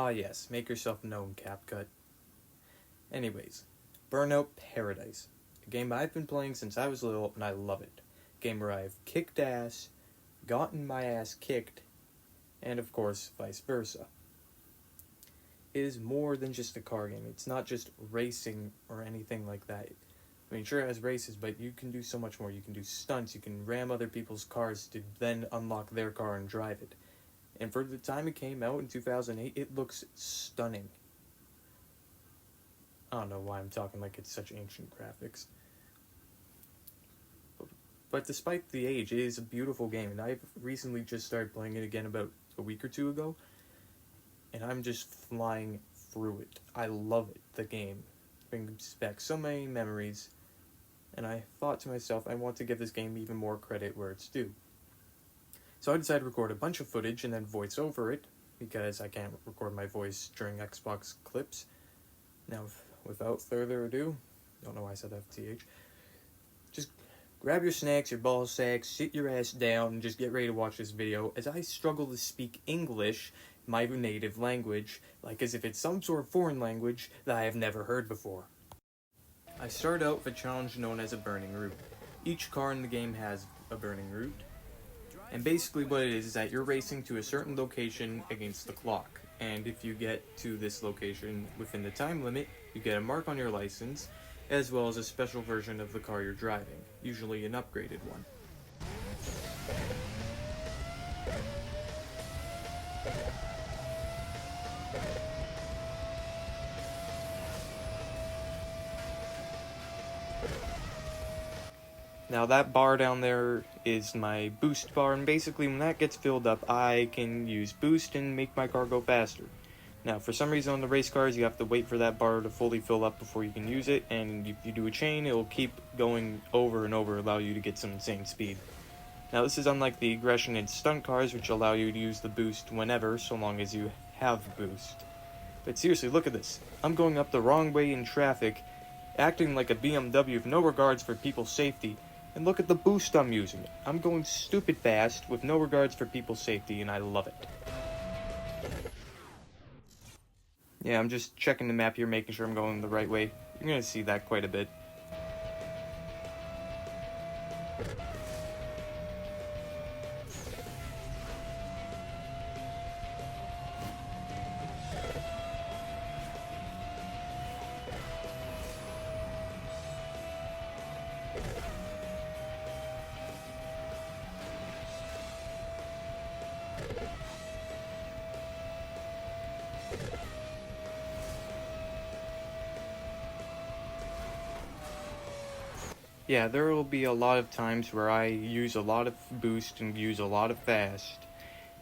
Ah yes, make yourself known, CapCut. Anyways, Burnout Paradise. A game I've been playing since I was little, and I love it. A game where I've kicked ass, gotten my ass kicked, and of course, vice versa. It is more than just a car game. It's not just racing or anything like that. I mean, sure it has races, but you can do so much more. You can do stunts, you can ram other people's cars to then unlock their car and drive it. And for the time it came out in 2008, it looks stunning. I don't know why I'm talking like it's such ancient graphics. But despite the age, it is a beautiful game, and I've recently just started playing it again about a week or two ago, and I'm just flying through it. I love it, the game. It brings back so many memories, and I thought to myself, I want to give this game even more credit where it's due. So I decided to record a bunch of footage and then voice over it, because I can't record my voice during Xbox clips. Now, without further ado, don't know why I said FTH, just grab your snacks, your ball sacks, sit your ass down, and just get ready to watch this video as I struggle to speak English, my native language, like as if it's some sort of foreign language that I have never heard before. I start out with a challenge known as a burning route. Each car in the game has a burning route, and basically what it is that you're racing to a certain location against the clock, and if you get to this location within the time limit, you get a mark on your license, as well as a special version of the car you're driving, usually an upgraded one. Now that bar down there is my boost bar, and basically when that gets filled up, I can use boost and make my car go faster. Now for some reason on the race cars, you have to wait for that bar to fully fill up before you can use it, and if you do a chain, it will keep going over and over, allow you to get some insane speed. Now this is unlike the aggression and stunt cars, which allow you to use the boost whenever, so long as you have boost. But seriously, look at this. I'm going up the wrong way in traffic, acting like a BMW with no regards for people's safety. And look at the boost I'm using. I'm going stupid fast with no regards for people's safety, and I love it. Yeah, I'm just checking the map here, making sure I'm going the right way. You're going to see that quite a bit. Yeah, there will be a lot of times where I use a lot of boost and use a lot of fast.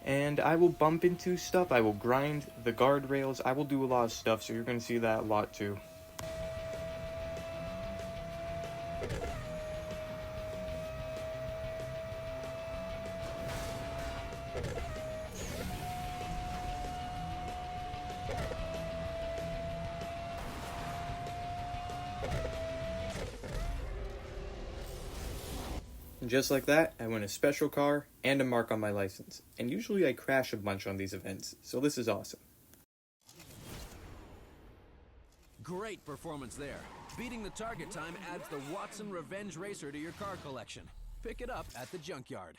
And I will bump into stuff, I will grind the guardrails, I will do a lot of stuff, so you're going to see that a lot too. And just like that, I win a special car and a mark on my license. And usually I crash a bunch on these events, so this is awesome. Great performance there. Beating the target time adds the Watson Revenge Racer to your car collection. Pick it up at the junkyard.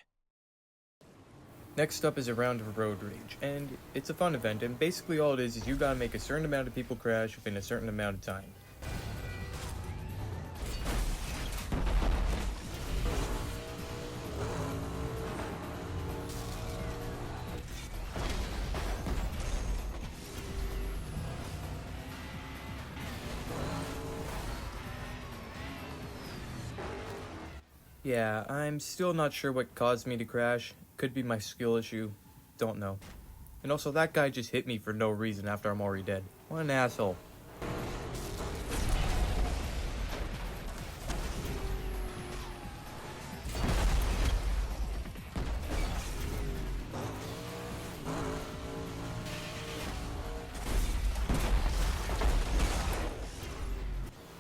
Next up is a round of Road Rage, and it's a fun event, and basically all it is you gotta make a certain amount of people crash within a certain amount of time. Yeah, I'm still not sure what caused me to crash. Could be my skill issue. Don't know. And also, that guy just hit me for no reason after I'm already dead. What an asshole.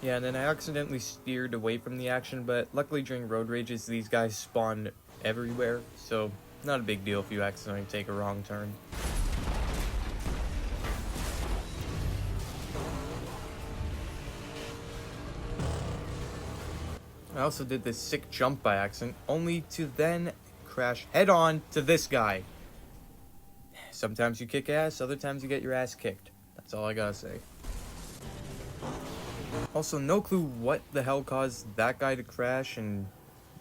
Yeah, and then I accidentally steered away from the action, but luckily during road rages, these guys spawn everywhere, so not a big deal if you accidentally take a wrong turn. I also did this sick jump by accident, only to then crash head on to this guy. Sometimes you kick ass, other times you get your ass kicked. That's all I gotta say. Also, no clue what the hell caused that guy to crash and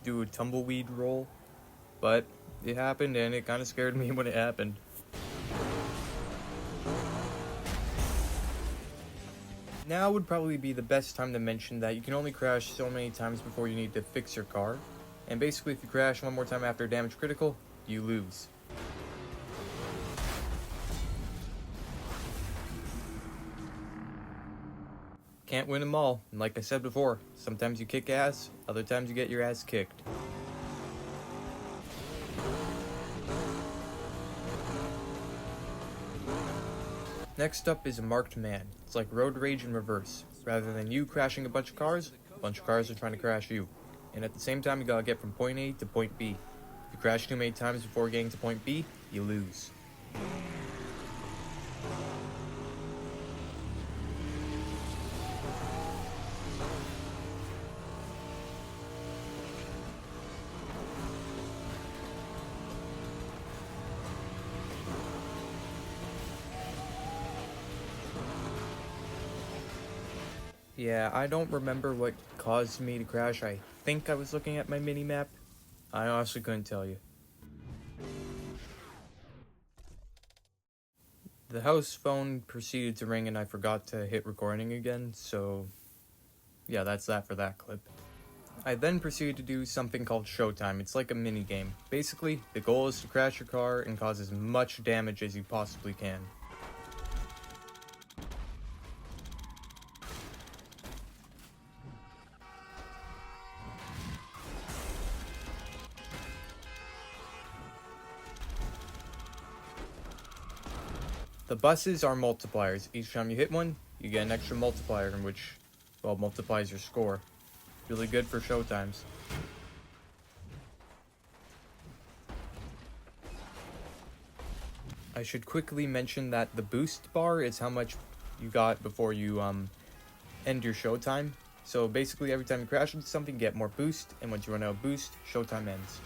do a tumbleweed roll, but it happened and it kind of scared me when it happened. Now would probably be the best time to mention that you can only crash so many times before you need to fix your car, and basically if you crash one more time after damage critical, you lose. Can't win them all, and like I said before, sometimes you kick ass, other times you get your ass kicked. Next up is a marked man. It's like road rage in reverse. Rather than you crashing a bunch of cars are trying to crash you. And at the same time, you gotta get from point A to point B. If you crash too many times before getting to point B, you lose. Yeah, I don't remember what caused me to crash. I think I was looking at my mini-map. I honestly couldn't tell you. The house phone proceeded to ring and I forgot to hit recording again, so yeah, that's that for that clip. I then proceeded to do something called Showtime. It's like a mini game. Basically, the goal is to crash your car and cause as much damage as you possibly can. The buses are multipliers. Each time you hit one, you get an extra multiplier, which, well, multiplies your score. Really good for showtimes. I should quickly mention that the boost bar is how much you got before you end your showtime. So basically every time you crash into something, you get more boost, and once you run out of boost, showtime ends.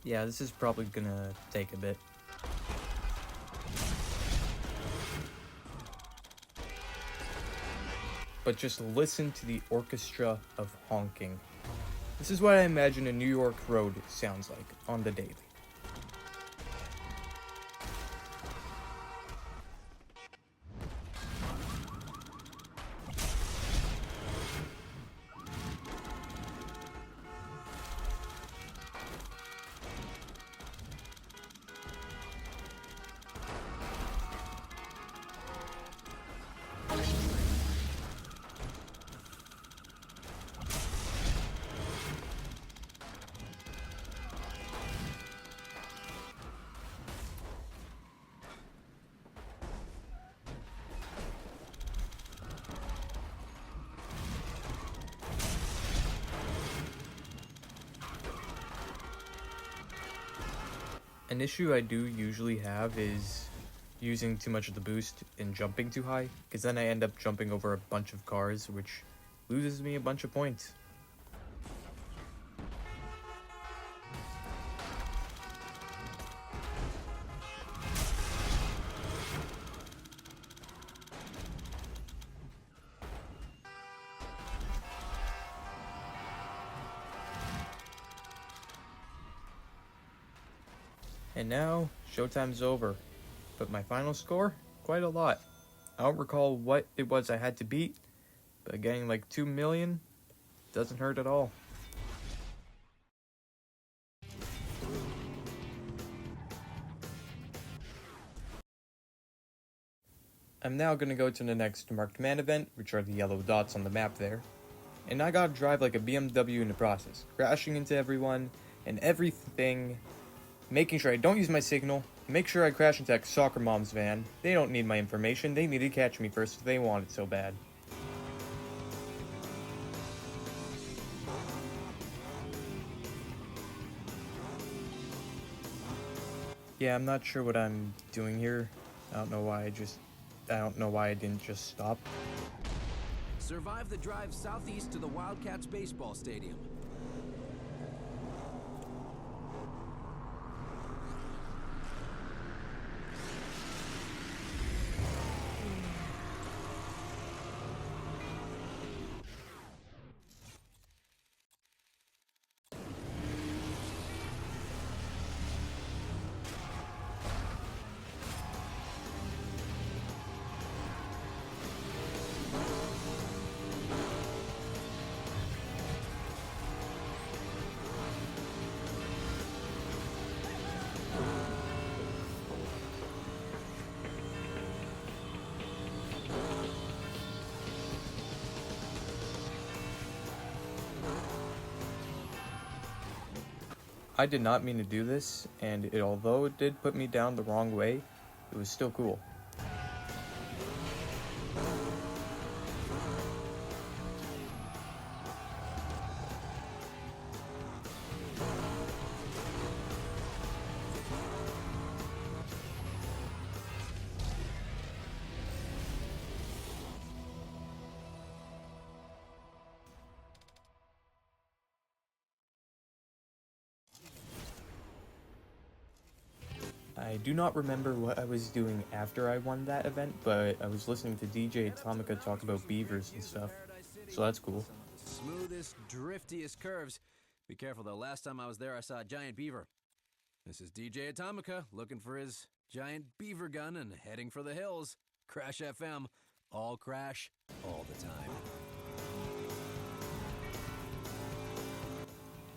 Yeah, this is probably gonna take a bit. But just listen to the orchestra of honking. This is what I imagine a New York road sounds like on the daily. An issue I do usually have is using too much of the boost and jumping too high, because then I end up jumping over a bunch of cars, which loses me a bunch of points. And now, showtime's over. But my final score? Quite a lot. I don't recall what it was I had to beat, but getting like 2 million doesn't hurt at all. I'm now gonna go to the next marked man event, which are the yellow dots on the map there. And I gotta drive like a BMW in the process, crashing into everyone and everything, making sure I don't use my signal, make sure I crash into that soccer mom's van. They don't need my information, they need to catch me first if they want it so bad. Yeah, I'm not sure what I'm doing here. I don't know why I didn't just stop. Survive the drive southeast to the Wildcats baseball stadium. I did not mean to do this, and although it did put me down the wrong way, it was still cool. I do not remember what I was doing after I won that event, but I was listening to DJ Atomica talk about beavers and stuff, so that's cool. Smoothest, driftiest curves. Be careful though, last time I was there I saw a giant beaver. This is DJ Atomica looking for his giant beaver gun and heading for the hills. Crash FM. All crash, all the time.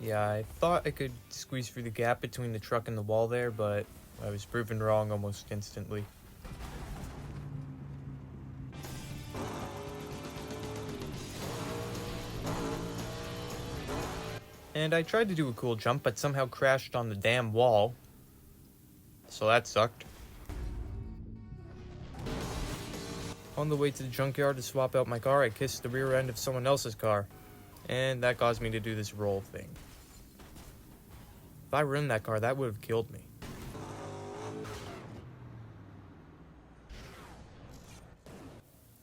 Yeah, I thought I could squeeze through the gap between the truck and the wall there, but I was proven wrong almost instantly. And I tried to do a cool jump, but somehow crashed on the damn wall. So that sucked. On the way to the junkyard to swap out my car, I kissed the rear end of someone else's car. And that caused me to do this roll thing. If I were in that car, that would have killed me.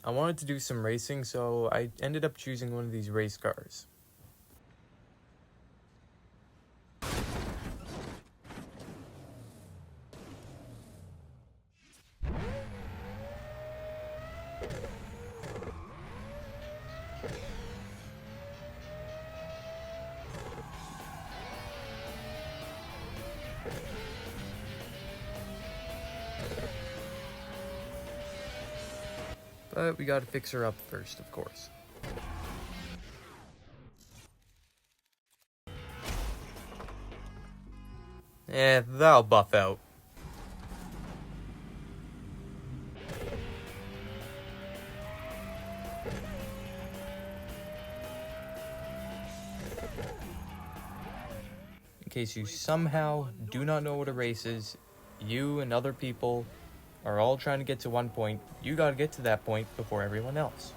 I wanted to do some racing, so I ended up choosing one of these race cars. But we gotta fix her up first, of course. That'll buff out. In case you somehow do not know what a race is, you and other people are all trying to get to one point. You gotta get to that point before everyone else.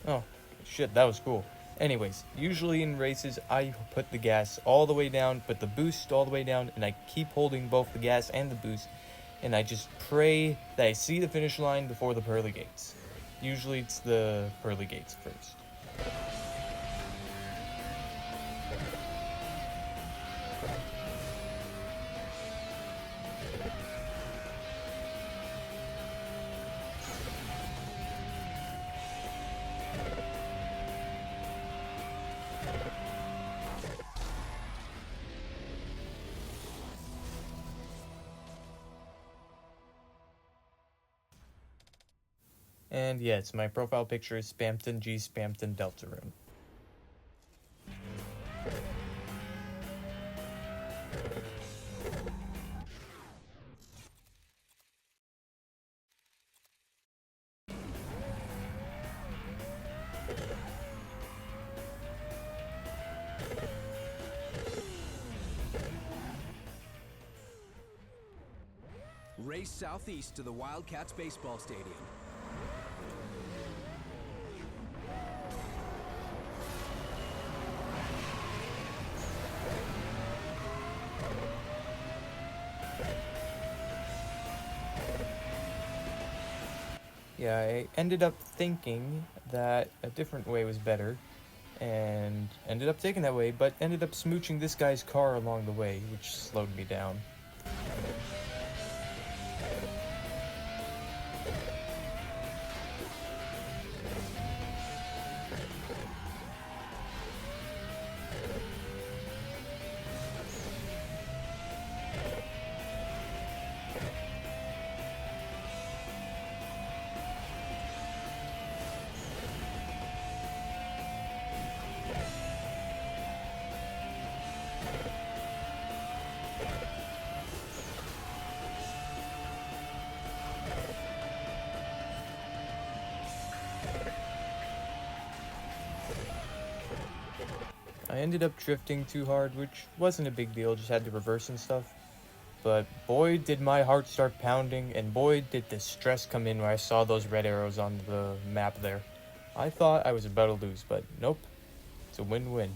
Oh, shit, that was cool. Anyways, usually in races, I put the gas all the way down, put the boost all the way down, and I keep holding both the gas and the boost, and I just pray that I see the finish line before the pearly gates. Usually it's the pearly gates first. And yes, my profile picture is Spampton G Spampton Deltarune. Race southeast to the Wildcats baseball stadium. Yeah, I ended up thinking that a different way was better, and ended up taking that way, but ended up smooching this guy's car along the way, which slowed me down. I ended up drifting too hard, which wasn't a big deal, just had to reverse and stuff. But boy, did my heart start pounding, and boy, did the stress come in when I saw those red arrows on the map there. I thought I was about to lose, but nope. It's a win-win.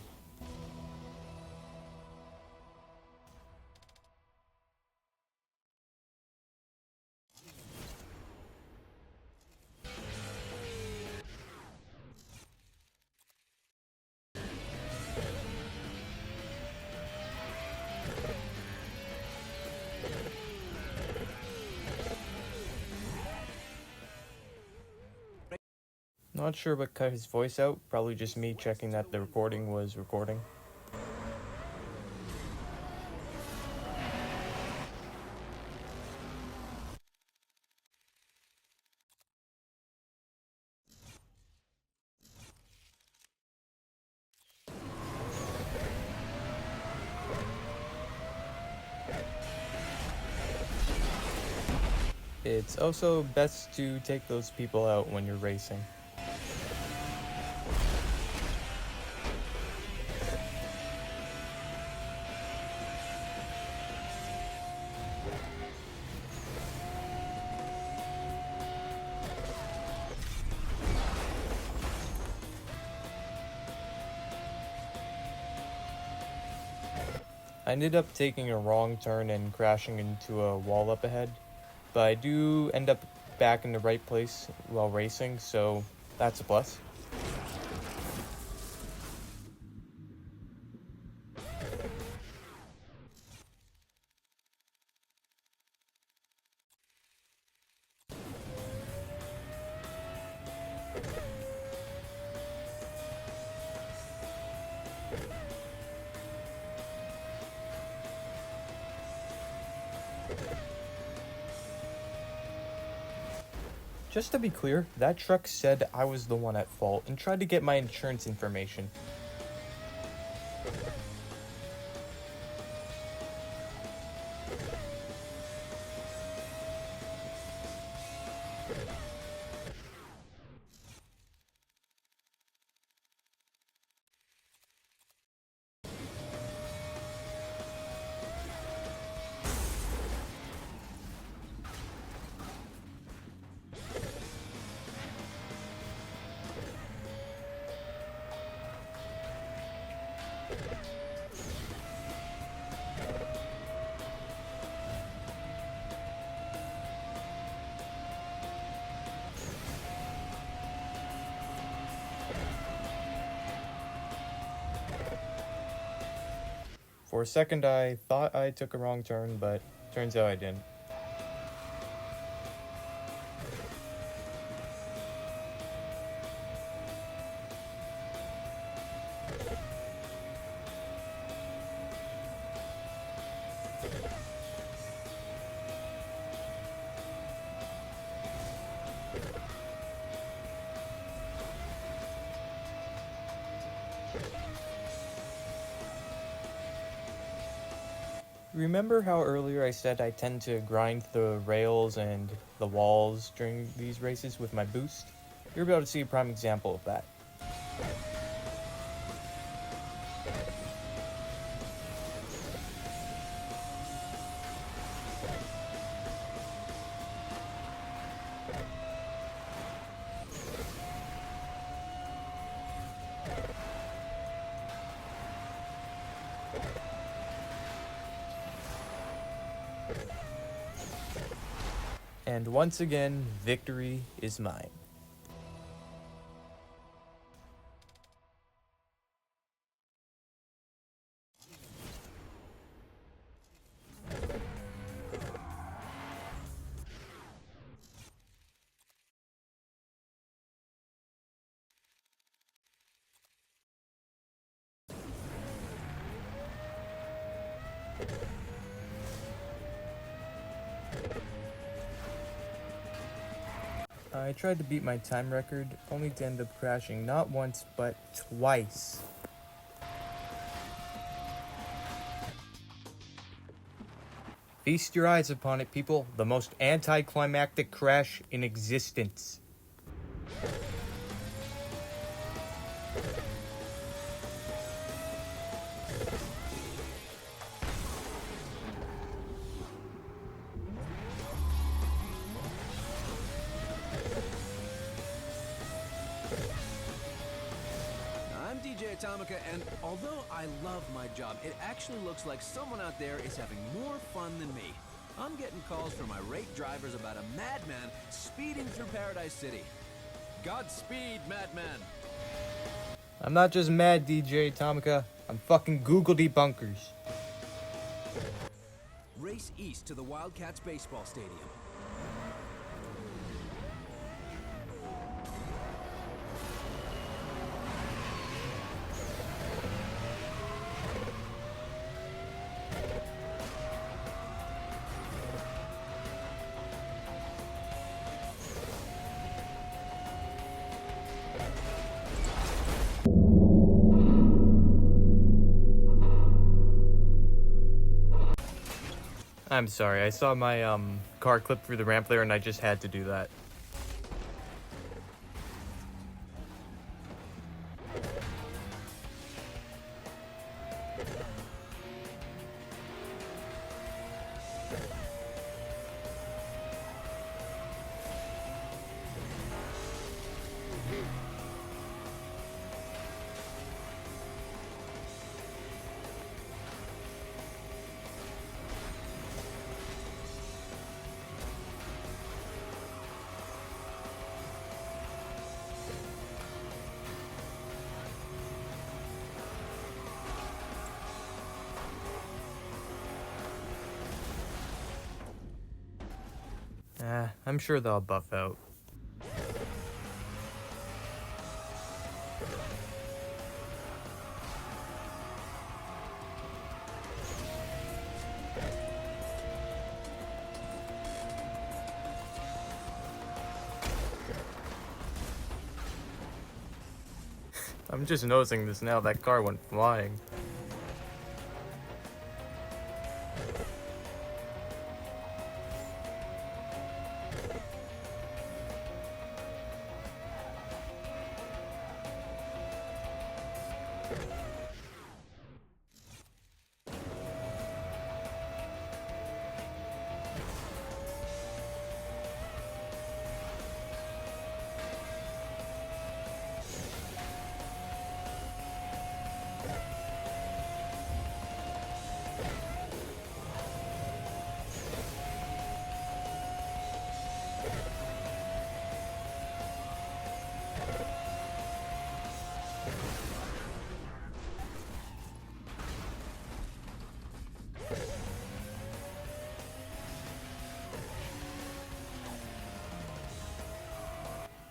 Not sure what cut his voice out, probably just me checking that the recording was recording. It's also best to take those people out when you're racing. I ended up taking a wrong turn and crashing into a wall up ahead, but I do end up back in the right place while racing, so that's a plus. Just to be clear, that truck said I was the one at fault and tried to get my insurance information. For a second I thought I took a wrong turn, but turns out I didn't. Remember how earlier I said I tend to grind the rails and the walls during these races with my boost? You're about to see a prime example of that. And once again, victory is mine. I tried to beat my time record, only to end up crashing not once, but twice. Feast your eyes upon it, people. The most anticlimactic crash in existence. I'm DJ Atomica, and although I love my job, it actually looks like someone out there is having more fun than me. I'm getting calls from irate drivers about a madman speeding through Paradise City. Godspeed, madman! I'm not just mad, DJ Atomica. I'm fucking Google debunkers. Race east to the Wildcats baseball stadium. I'm sorry, I saw my car clip through the ramp there and I just had to do that. I'm sure they'll buff out. I'm just noticing this now, that car went flying.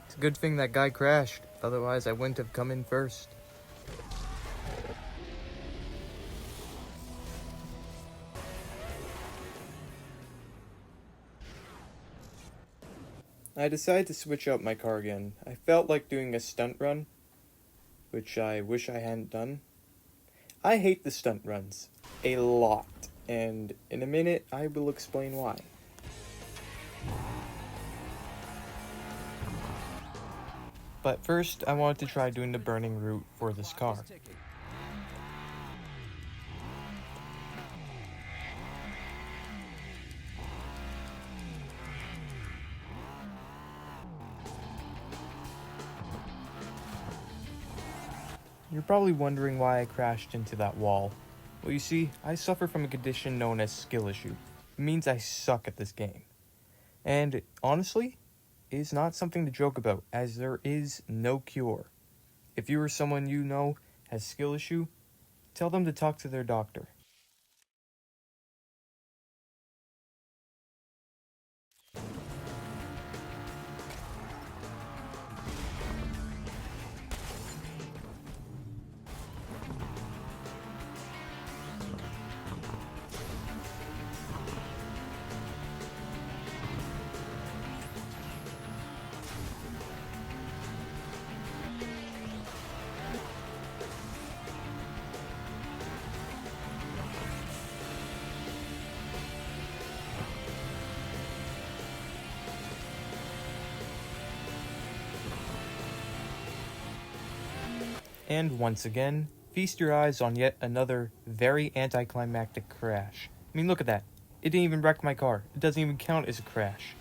It's a good thing that guy crashed, otherwise I wouldn't have come in first. I decided to switch out my car again. I felt like doing a stunt run, which I wish I hadn't done. I hate the stunt runs. A lot. and in a minute I will explain why. But first, I wanted to try doing the burning route for this car. You're probably wondering why I crashed into that wall. Well, you see, I suffer from a condition known as skill issue. It means I suck at this game. And honestly, it is not something to joke about, as there is no cure. If you or someone you know has skill issue, tell them to talk to their doctor. And once again, feast your eyes on yet another very anticlimactic crash. I mean, look at that. It didn't even wreck my car. It doesn't even count as a crash.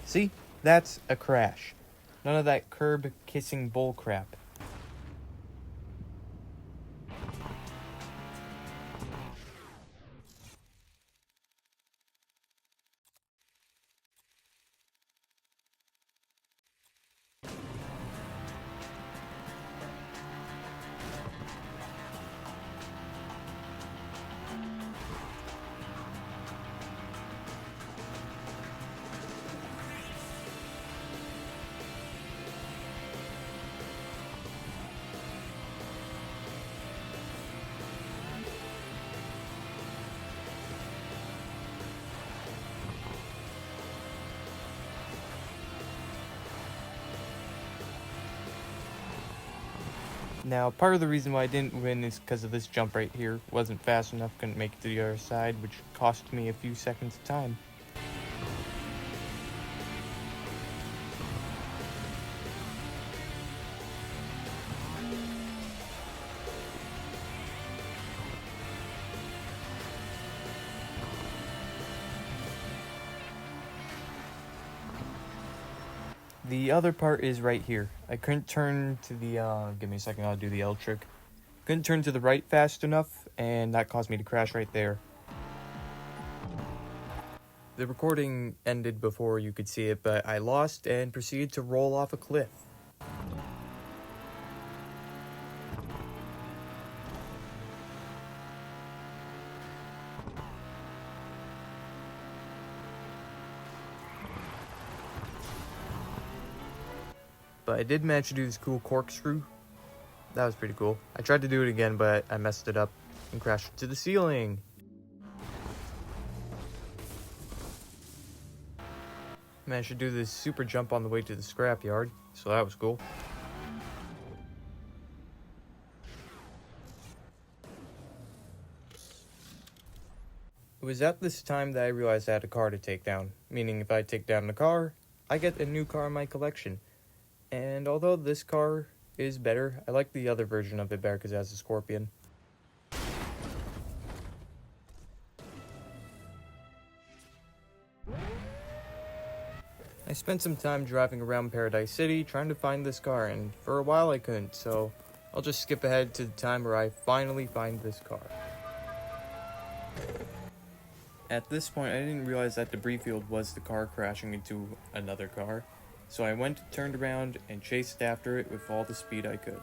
See? That's a crash. None of that curb-kissing bullcrap. Now, part of the reason why I didn't win is because of this jump right here. Wasn't fast enough, couldn't make it to the other side, which cost me a few seconds of time. The other part is right here. I couldn't turn to the, give me a second, I'll do the L trick. Couldn't turn to the right fast enough, and that caused me to crash right there. The recording ended before you could see it, but I lost and proceeded to roll off a cliff. But I did manage to do this cool corkscrew. That was pretty cool. I tried to do it again, but I messed it up and crashed to the ceiling. Managed to do this super jump on the way to the scrapyard, so that was cool. It was at this time that I realized I had a car to take down, meaning if I take down the car, I get a new car in my collection. And although this car is better, I like the other version of it better because it has a scorpion. I spent some time driving around Paradise City trying to find this car, and for a while I couldn't, so I'll just skip ahead to the time where I finally find this car. At this point, I didn't realize that debris field was the car crashing into another car. So I went, turned around, and chased after it with all the speed I could.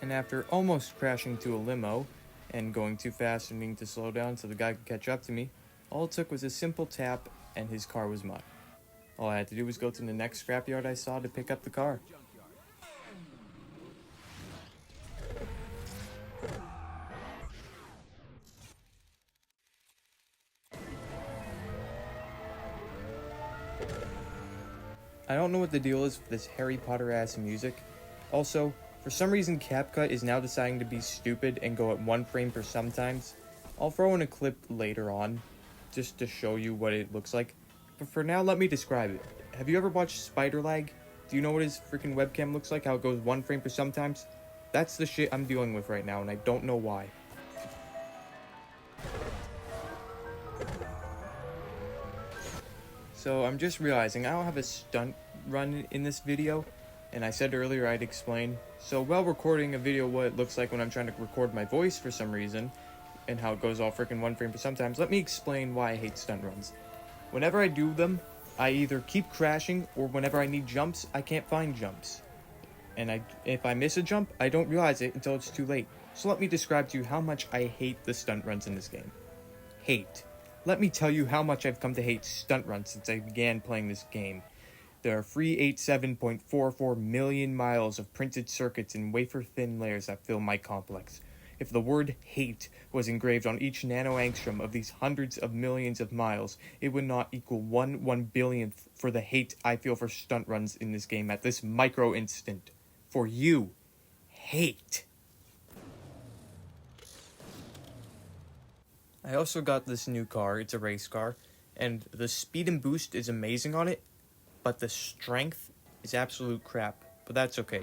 And after almost crashing to a limo, and going too fast and needing to slow down so the guy could catch up to me, all it took was a simple tap and his car was mine. All I had to do was go to the next scrapyard I saw to pick up the car. I don't know what the deal is with this Harry Potter ass music. Also, for some reason CapCut is now deciding to be stupid and go at 1 frame per sometimes. I'll throw in a clip later on, just to show you what it looks like. But for now, let me describe it. Have you ever watched Spider Lag? Do you know what his freaking webcam looks like? How it goes 1 frame per sometimes? That's the shit I'm dealing with right now, and I don't know why. So I'm just realizing I don't have a stunt run in this video, and I said earlier I'd explain. So while recording a video what it looks like when I'm trying to record my voice for some reason, and how it goes all freaking 1 frame per sometimes, let me explain why I hate stunt runs. Whenever I do them, I either keep crashing, or whenever I need jumps, I can't find jumps. And if I miss a jump, I don't realize it until it's too late. So let me describe to you how much I hate the stunt runs in this game. Hate. Let me tell you how much I've come to hate stunt runs since I began playing this game. There are 387.44 million miles of printed circuits and wafer-thin layers that fill my complex. If the word hate was engraved on each nanoangstrom of these hundreds of millions of miles, it would not equal 1/1 billionth for the hate I feel for stunt runs in this game at this micro instant. For you, hate. I also got this new car. It's a race car, and the speed and boost is amazing on it, but the strength is absolute crap. But that's okay,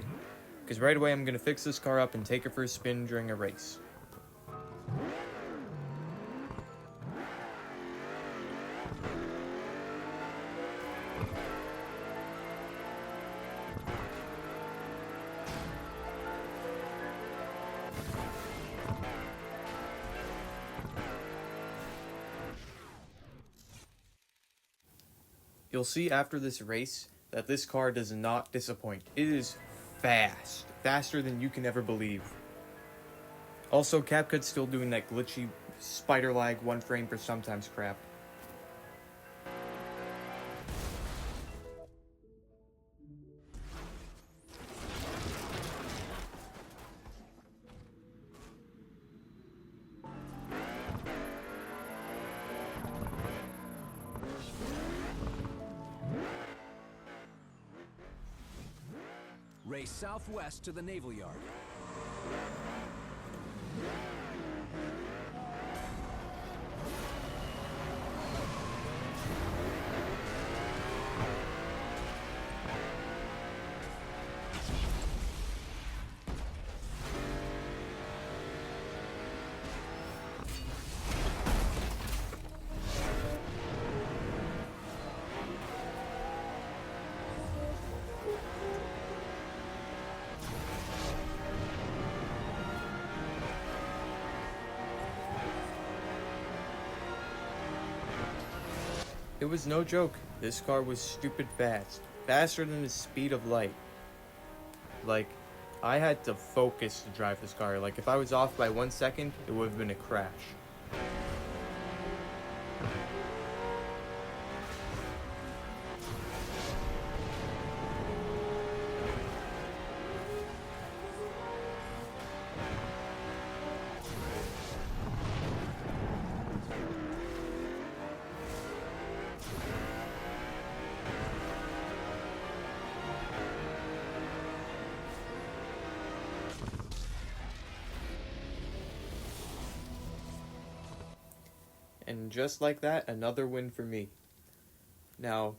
because right away I'm going to fix this car up and take it for a spin during a race. You'll see after this race that this car does not disappoint. It is fast. Faster than you can ever believe. Also, CapCut's still doing that glitchy spider lag 1 frame per sometimes crap. Race southwest to the Naval Yard. It was no joke. This car was stupid fast. Faster than the speed of light. Like, I had to focus to drive this car. Like, if I was off by 1 second, it would have been a crash. And just like that, another win for me. Now,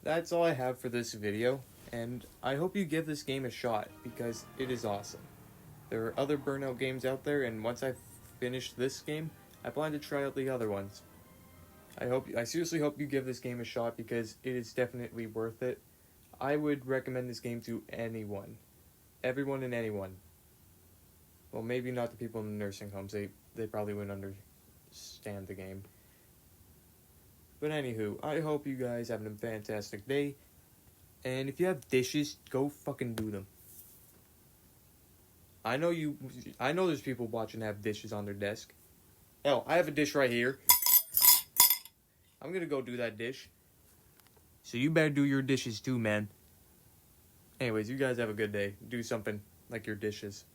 that's all I have for this video, and I hope you give this game a shot, because it is awesome. There are other Burnout games out there, and once I finish this game, I plan to try out the other ones. I seriously hope you give this game a shot, because it is definitely worth it. I would recommend this game to anyone. Everyone and anyone. Well, maybe not the people in the nursing homes. They probably wouldn't understand the game. But anywho, I hope you guys having a fantastic day. And if you have dishes, go fucking do them. I know there's people watching that have dishes on their desk. Hell, I have a dish right here. I'm gonna go do that dish. So you better do your dishes too, man. Anyways, you guys have a good day. Do something like your dishes.